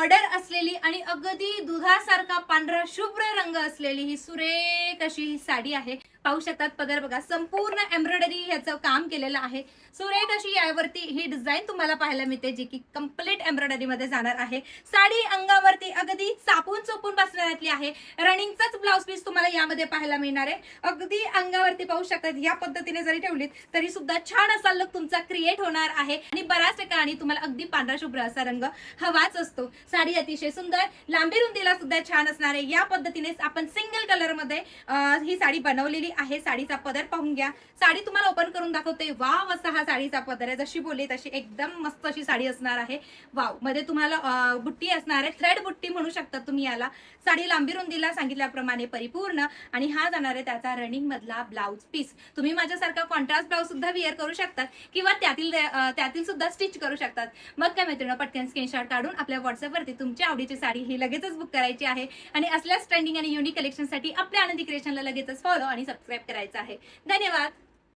Border असलेली आणि अगदी दुधासारखा पांढरा शुभ्र रंग असलेली ही सुरेख अशी ही साडी आहे। पाहू शकतात पदर बघा, संपूर्ण एम्ब्रॉयडरी ह्याचं काम केलेलं आहे। सुरेख अशी यावरती ही डिझाईन तुम्हाला पाहायला मिळते, जी की कंप्लीट एम्ब्रॉयडरी मध्ये जाणार आहे। साडी अंगावरती अगदी चापून चोपून बसण्यातली आहे। रनिंगचाच ब्लाउज पीस तुम्हाला यामध्ये पाहायला मिळणार आहे। अगदी अंगावरती पाहू शकतात या पद्धतीने जरी ठेवलीत तरी सुद्धा छान असा लुक तुमचा क्रिएट होणार आहे। आणि बऱ्याच ठिकाणी तुम्हाला अगदी पांढरा शुभ्र असा रंग हवाच असतो। साडी अतिशय सुंदर, लांबी रुंदीला सुद्धा छान असणार आहे। या पद्धतीने आपण सिंगल कलर मध्ये ही साडी बनवलेली आहे। साडीचा पदर पाहून घ्या, साडी तुम्हाला ओपन करून दाखवते। वाव असा हा साडीचा पदर आहे, जशी बोलली तशी एकदम मस्त अशी साडी असणार आहे। वाव, मध्ये तुम्हाला बुट्टी असणार आहे, थ्रेड बुट्टी म्हणू शकता तुम्ही याला। साडी लांबी रुंदीला सांगितल्याप्रमाणे परिपूर्ण, आणि हा जाणार आहे त्याचा रनिंग मधला ब्लाउज पीस। तुम्ही माझ्यासारखा कॉन्ट्रास्ट ब्लाउज सुद्धा वेअर करू शकतात किंवा त्यातील सुद्धा स्टिच करू शकतात। मग काय मैत्रिणी, पटकन स्क्रीनशॉट काढून आपल्या व्हॉट्सअपवरती तुमच्या आवडीची साडी ही लगेचच बुक करायची आहे। आणि असल्याच ट्रेंडिंग आणि युनिक कलेक्शनसाठी आपल्या आनंदी क्रिएशनला लगेचच फॉलो आणि सबस्क्राईब करायचं आहे। धन्यवाद।